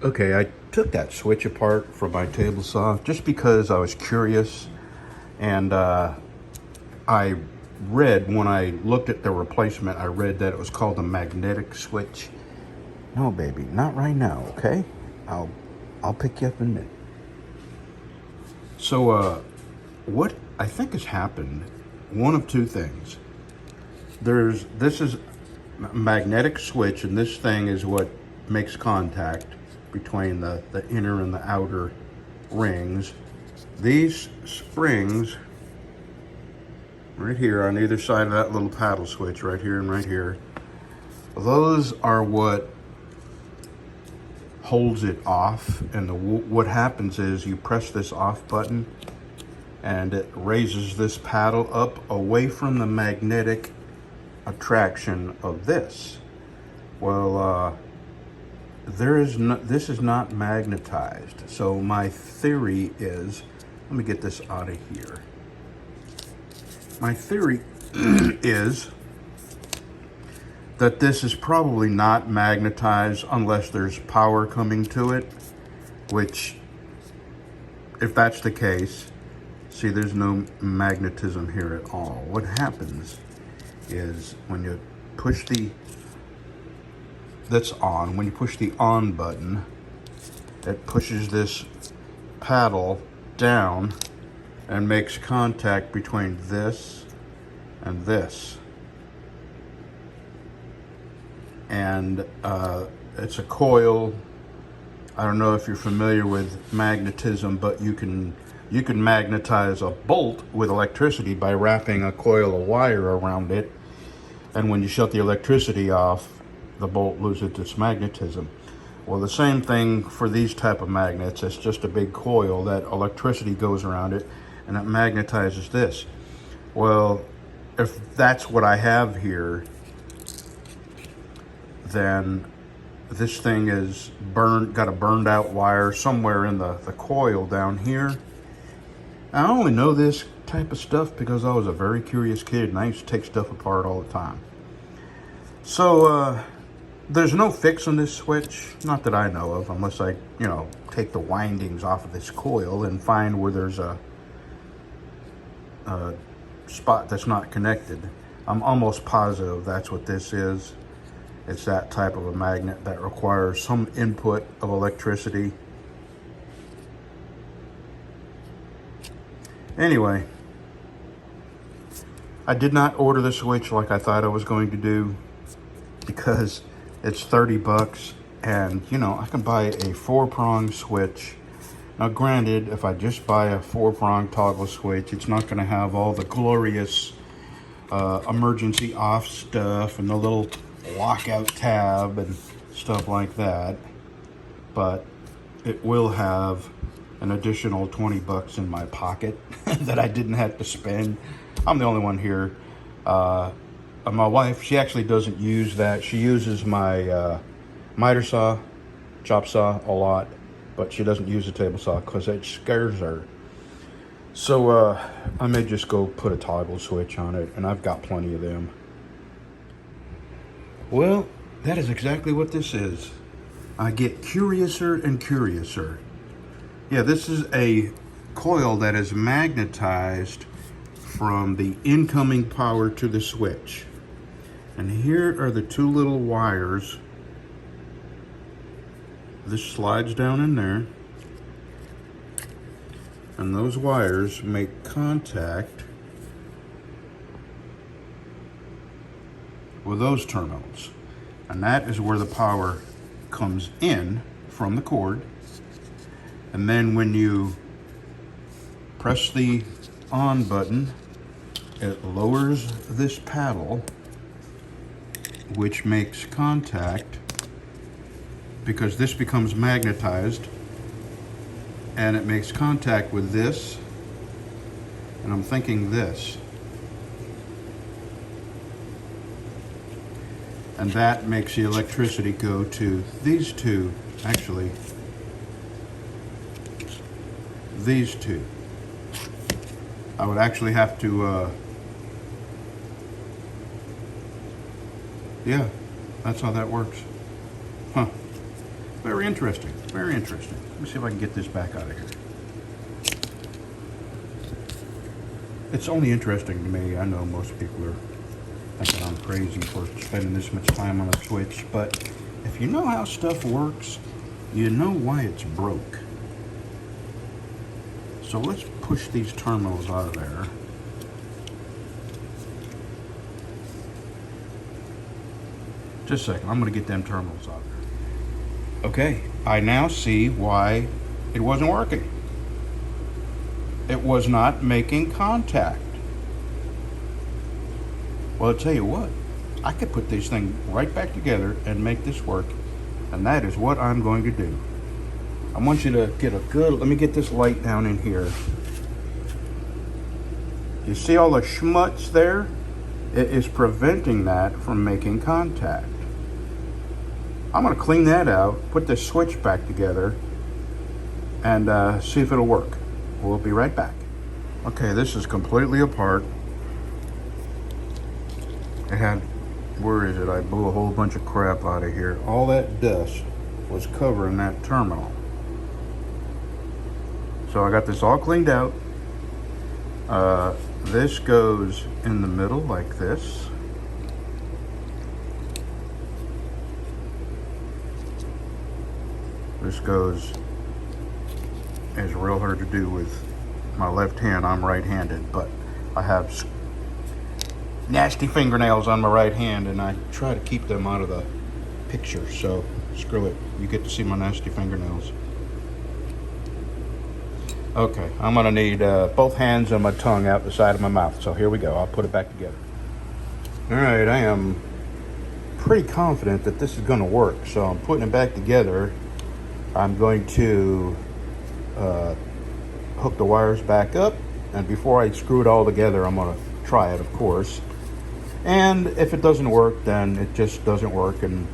Okay, I took that switch apart from my table saw just because I was curious, and I read when I looked at the replacement, I read that it was called a magnetic switch. No, baby, not right now, okay? I'll pick you up in a minute. So, what I think has happened, one of two things. This is a magnetic switch, and this thing is what makes contact between the inner and the outer rings. These springs right here on either side of that little paddle switch, right here and right here, those are what holds it off. And what happens is you press this off button and it raises this paddle up away from the magnetic attraction of this. Well, this is not magnetized. So my theory is, let me get this out of here. My theory is that this is probably not magnetized unless there's power coming to it, which, if that's the case, see, there's no magnetism here at all. What happens is when you push when you push the on button, it pushes this paddle down and makes contact between this and this. And it's a coil. I don't know if you're familiar with magnetism, but you can magnetize a bolt with electricity by wrapping a coil of wire around it. And when you shut the electricity off, the bolt loses its magnetism. Well, the same thing for these type of magnets. It's just a big coil that electricity goes around it and it magnetizes this. Well, if that's what I have here, then this thing is got a burned out wire somewhere in the coil down here. I only know this type of stuff because I was a very curious kid and I used to take stuff apart all the time. So there's no fix on this switch, not that I know of, unless I, take the windings off of this coil and find where there's a spot that's not connected. I'm almost positive that's what this is. It's that type of a magnet that requires some input of electricity. Anyway, I did not order the switch like I thought I was going to do because it's 30 bucks and I can buy a 4-prong switch. Now granted, if I just buy a 4-prong toggle switch, it's not going to have all the glorious emergency off stuff and the little lockout tab and stuff like that, but it will have an additional 20 bucks in my pocket that I didn't have to spend. I'm the only one here. My wife, she actually doesn't use that. She uses my miter saw, chop saw a lot, but she doesn't use the table saw because it scares her. So I may just go put a toggle switch on it, and I've got plenty of them. Well, that is exactly what this is. I get curiouser and curiouser. Yeah, this is a coil that is magnetized from the incoming power to the switch. And here are the two little wires. This slides down in there. And those wires make contact with those terminals. And that is where the power comes in from the cord. And then when you press the on button, it lowers this paddle, which makes contact because this becomes magnetized, and it makes contact with this, and I'm thinking this. And that makes the electricity go to these two, actually, these two. I would actually have to, yeah, that's how that works. Huh. Very interesting, very interesting. Let me see if I can get this back out of here. It's only interesting to me. I know most people are thinking I'm crazy for spending this much time on a switch, but if you know how stuff works, you know why it's broke. So let's push these terminals out of there. Just a second, I'm gonna get them terminals out there. Okay, I now see why it wasn't working. It was not making contact. Well, I'll tell you what, I could put this thing right back together and make this work, and that is what I'm going to do. I want you to get a good, let me get this light down in here. You see all the schmutz there? It is preventing that from making contact. I'm gonna clean that out, put this switch back together, and see if it'll work. We'll be right back. Okay, this is completely apart. It had, where is it? I blew a whole bunch of crap out of here. All that dust was covering that terminal. So I got this all cleaned out. This goes in the middle like this. This goes, it's real hard to do with my left hand. I'm right-handed, but I have nasty fingernails on my right hand, and I try to keep them out of the picture, so screw it. You get to see my nasty fingernails. Okay, I'm gonna need both hands and my tongue out the side of my mouth, so here we go. I'll put it back together. All right, I am pretty confident that this is gonna work, so I'm putting it back together. I'm going to hook the wires back up, and before I screw it all together, I'm gonna try it, of course. And if it doesn't work, then it just doesn't work, and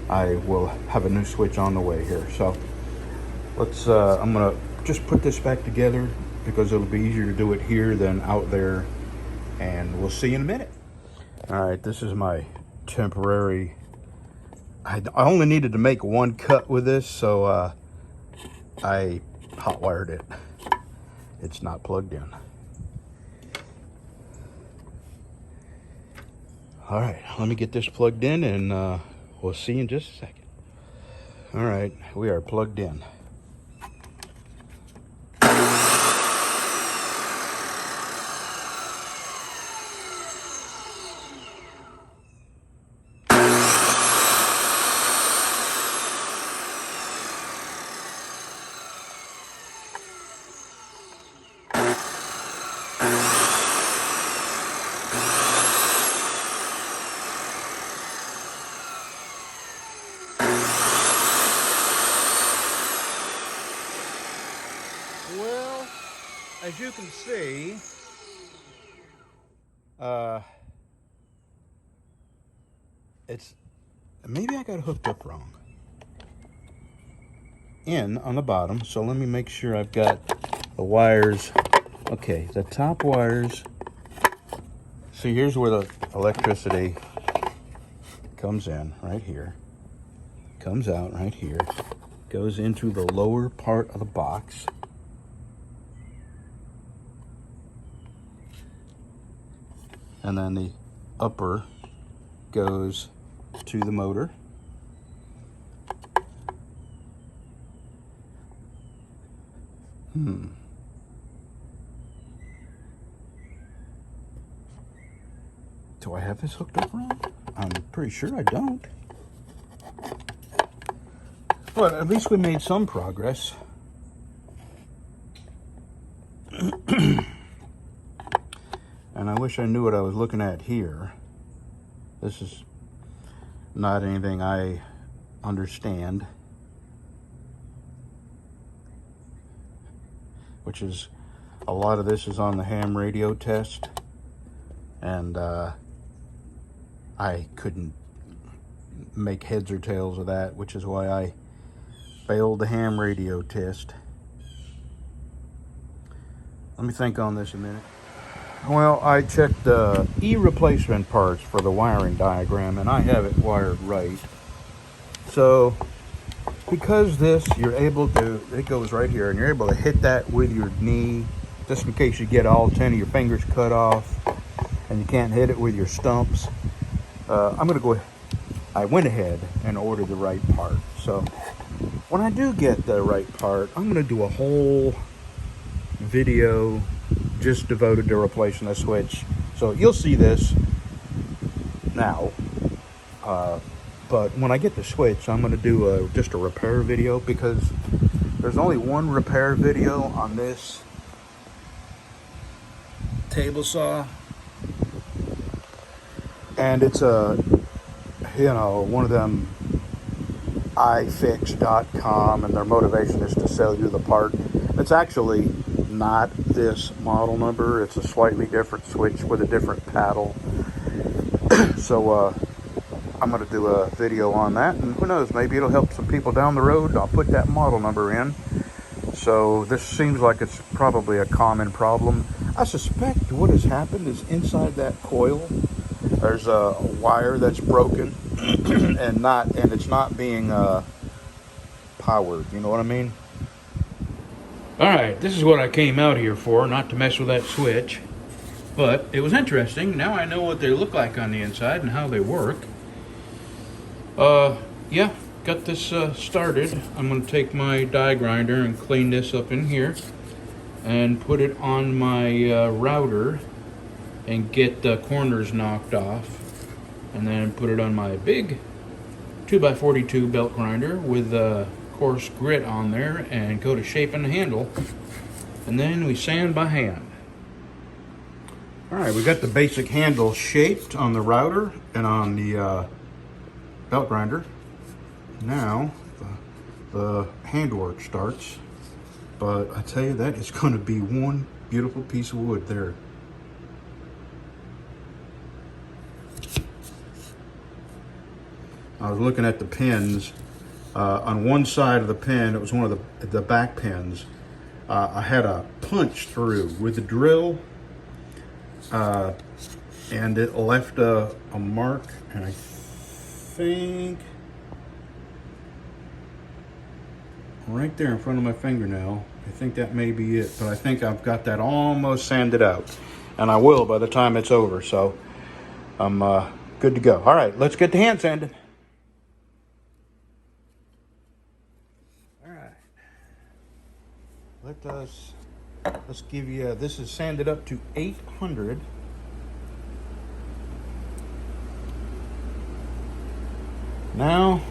I will have a new switch on the way here. So let's, I'm gonna just put this back together because it'll be easier to do it here than out there, and we'll see you in a minute. All right, this is my temporary, I only needed to make one cut with this, so I hot wired it. It's not plugged in. All right, let me get this plugged in, and we'll see you in just a second. All right, we are plugged in. Well, as you can see, it's, maybe I got it hooked up wrong. In on the bottom, so let me make sure I've got the wires. Okay, the top wires. See, here's where the electricity comes in, right here. Comes out right here. Goes into the lower part of the box. And then the upper goes to the motor. Do I have this hooked up wrong? I'm pretty sure I don't. But at least we made some progress. And I wish I knew what I was looking at here. This is not anything I understand. Which is, a lot of this is on the ham radio test. And I couldn't make heads or tails of that, which is why I failed the ham radio test. Let me think on this a minute. Well, I checked the E-replacement parts for the wiring diagram, and I have it wired right. So, because this, you're able to, it goes right here, and you're able to hit that with your knee, just in case you get all 10 of your fingers cut off and you can't hit it with your stumps. I went ahead and ordered the right part. So when I do get the right part, I'm gonna do a whole video just devoted to replacing the switch. So you'll see this now. But when I get the switch, I'm gonna do just a repair video, because there's only one repair video on this table saw, and it's one of them ifix.com, and their motivation is to sell you the part. It's actually not this model number. It's a slightly different switch with a different paddle. So I'm going to do a video on that, and who knows, maybe it'll help some people down the road. I'll put that model number in. So this seems like it's probably a common problem. I suspect what has happened is inside that coil, there's a wire that's broken and it's not being powered. You know what I mean? All right, this is what I came out here for, not to mess with that switch, but it was interesting. Now I know what they look like on the inside and how they work. Yeah, got this started. I'm going to take my die grinder and clean this up in here and put it on my router and get the corners knocked off, and then put it on my big 2x42 belt grinder with a coarse grit on there and go to shaping the handle, and then we sand by hand. All right, we got the basic handle shaped on the router and on the belt grinder. Now the handwork starts, but I tell you, that is going to be one beautiful piece of wood there. I was looking at the pins. On one side of the pin, it was one of the back pins. I had a punch through with the drill, and it left a mark, and I think right there in front of my fingernail. I think that may be it, but I think I've got that almost sanded out, and I will by the time it's over. So I'm good to go. All right, let's get the hand sanded. All right, let's give you, this is sanded up to 800. Now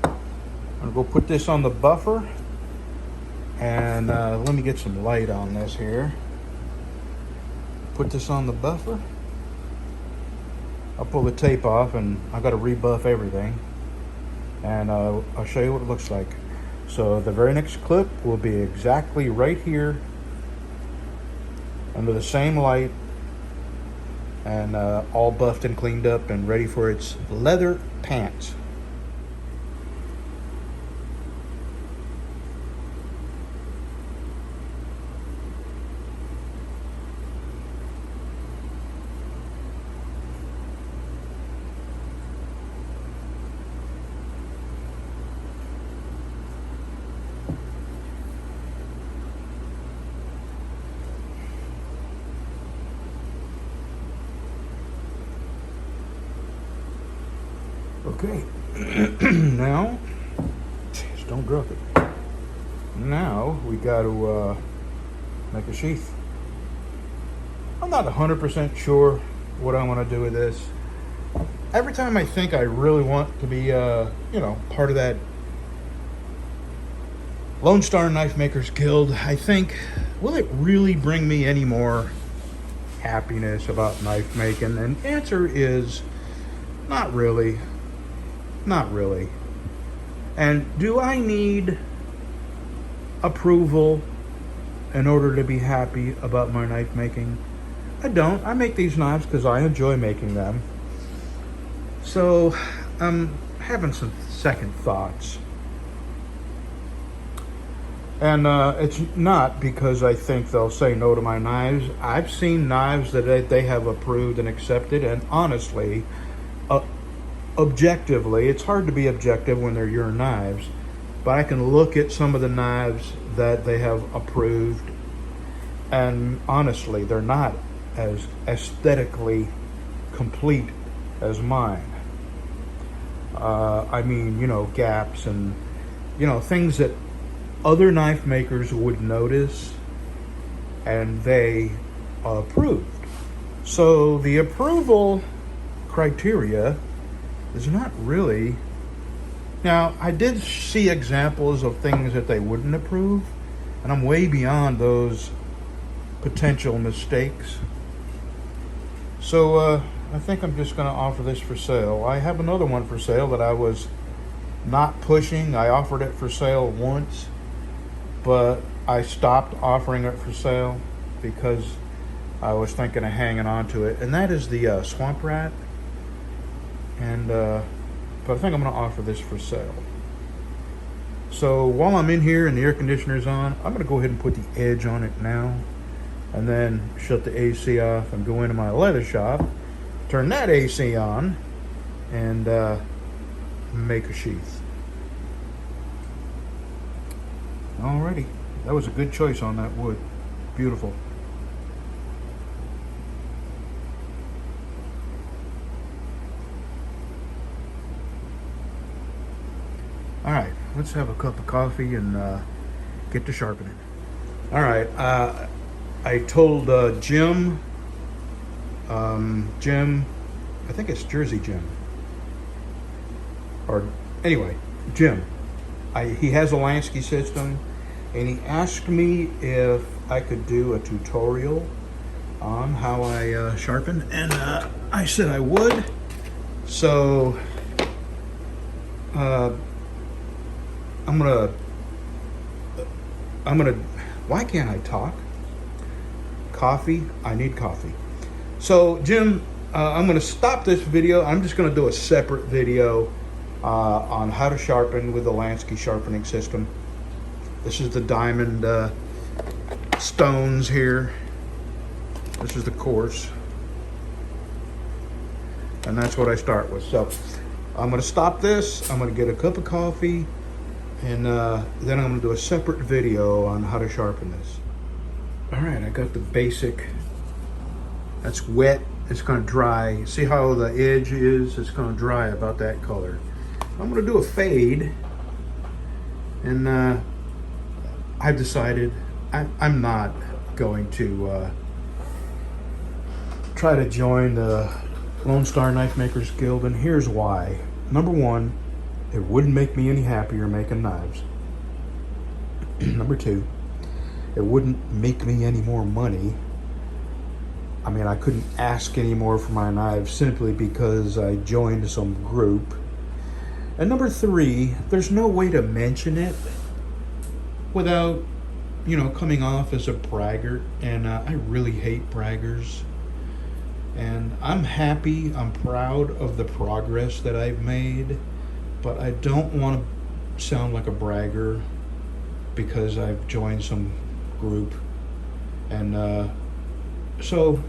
I'm gonna go put this on the buffer, and let me get some light on this here. Put this on the buffer. I'll pull the tape off, and I got to rebuff everything, and I'll show you what it looks like. So the very next clip will be exactly right here under the same light, and all buffed and cleaned up and ready for its leather pants. Okay, now, just don't drop it. Now we got to make a sheath. I'm not 100% sure what I want to do with this. Every time I think I really want to be, part of that Lone Star Knife Makers Guild, I think, will it really bring me any more happiness about knife making? And the answer is not really. Not really. And do I need approval in order to be happy about my knife making? I don't. I make these knives because I enjoy making them. So I'm having some second thoughts. And it's not because I think they'll say no to my knives. I've seen knives that they have approved and accepted, and honestly, objectively, it's hard to be objective when they're your knives. but I can look at some of the knives that they have approved, and honestly, they're not as aesthetically complete as mine. I mean, you know, gaps and, you know, things that other knife makers would notice, and they approved. So the approval criteria is not really. Now, I did see examples of things that they wouldn't approve, and I'm way beyond those potential mistakes. So I think I'm just going to offer this for sale. I have another one for sale that I was not pushing. I offered it for sale once, but I stopped offering it for sale because I was thinking of hanging on to it, and that is the Swamp Rat. And but I think I'm going to offer this for sale. So while I'm in here and the air conditioner's on, I'm going to go ahead and put the edge on it now, and then shut the AC off and go into my leather shop, turn that AC on, and make a sheath. Alrighty, that was a good choice on that wood. Beautiful. Alright, let's have a cup of coffee and get to sharpening. Alright, I told Jim, I think it's Jersey Jim, or anyway, Jim, he has a Lansky system, and he asked me if I could do a tutorial on how I sharpen, and I said I would. So I'm gonna, why can't I talk? Coffee, I need coffee. So Jim, I'm gonna stop this video. I'm just gonna do a separate video on how to sharpen with the Lansky sharpening system. This is the diamond stones here. This is the coarse. And that's what I start with. So I'm gonna stop this, I'm gonna get a cup of coffee, and then I'm gonna do a separate video on how to sharpen this. All right, I got the basic. That's wet, it's gonna dry. See how the edge is? It's gonna dry about that color. I'm gonna do a fade, and I've decided I'm not going to try to join the Lone Star Knife Makers Guild, and here's why. Number one, it wouldn't make me any happier making knives. Number two, it wouldn't make me any more money. I mean, I couldn't ask any more for my knives simply because I joined some group. And number three, there's no way to mention it without, you know, coming off as a braggart. And I really hate braggers. And I'm happy, I'm proud of the progress that I've made, but I don't want to sound like a bragger because I've joined some group. And so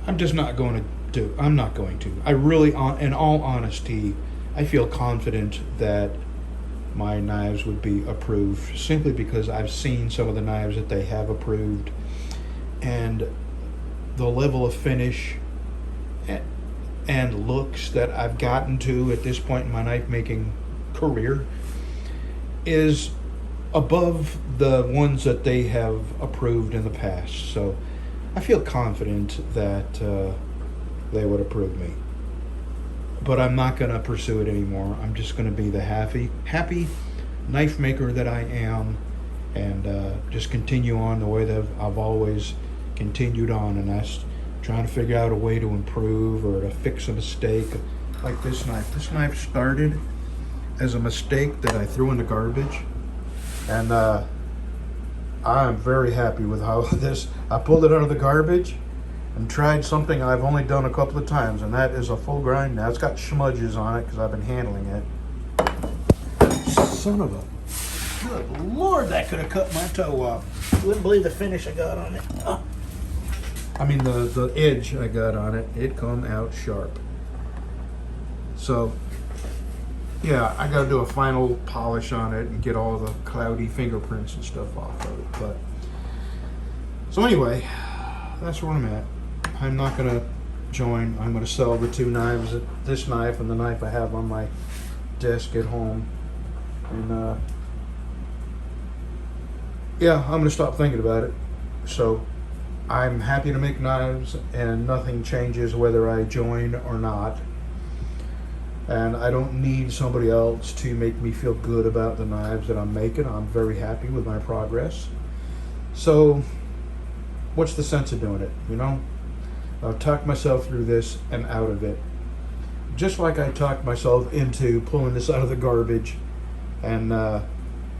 I'm just not going to I'm not going to. I really, in all honesty, I feel confident that my knives would be approved simply because I've seen some of the knives that they have approved, and the level of finish and looks that I've gotten to at this point in my knife making career is above the ones that they have approved in the past. So I feel confident that they would approve me. But I'm not going to pursue it anymore. I'm just going to be the happy knife maker that I am, and just continue on the way that I've always continued on, and that's trying to figure out a way to improve or to fix a mistake like this knife. This knife started as a mistake that I threw in the garbage, and I'm very happy with how I pulled it out of the garbage and tried something I've only done a couple of times, and that is a full grind. Now it's got smudges on it because I've been handling it. Son of a, good Lord, that could have cut my toe off. You wouldn't believe the finish I got on it. Oh. I mean the edge I got on it, it come out sharp. So yeah, I got to do a final polish on it and get all the cloudy fingerprints and stuff off of it. But so anyway, that's where I'm at. I'm not going to join. I'm going to sell the two knives, this knife and the knife I have on my desk at home. And yeah, I'm going to stop thinking about it. So I'm happy to make knives, and nothing changes whether I join or not. And I don't need somebody else to make me feel good about the knives that I'm making. I'm very happy with my progress. So what's the sense of doing it, you know? I've talked myself through this and out of it. Just like I talked myself into pulling this out of the garbage and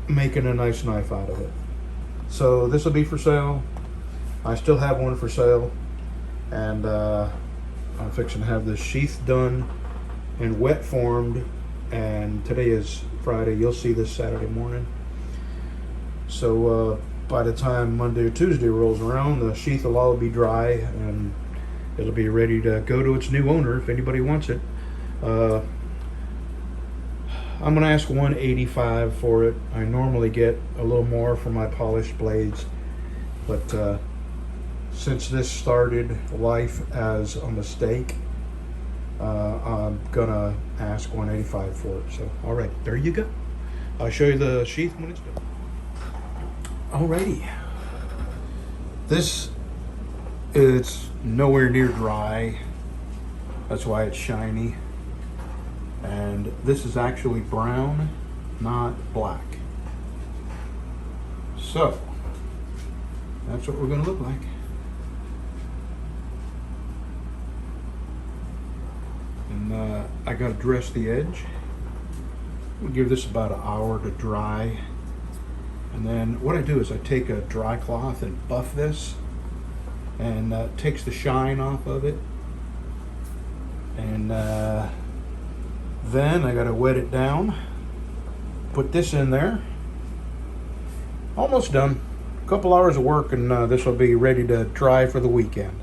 making a nice knife out of it. So this will be for sale. I still have one for sale. And I'm fixing to have this sheath done and wet formed, and today is Friday. You'll see this Saturday morning. So by the time Monday or Tuesday rolls around, the sheath will all be dry and it'll be ready to go to its new owner if anybody wants it. I'm gonna ask $185 for it. I normally get a little more for my polished blades, but since this started life as a mistake, I'm gonna ask $185 for it. So, all right, there you go. I'll show you the sheath when it's done. Alrighty, this is nowhere near dry. That's why it's shiny. And this is actually brown, not black. So that's what we're gonna look like. And I gotta dress the edge. We'll give this about an hour to dry. And then what I do is I take a dry cloth and buff this, and takes the shine off of it. And then I gotta wet it down. Put this in there. Almost done. A couple hours of work, and this will be ready to dry for the weekend.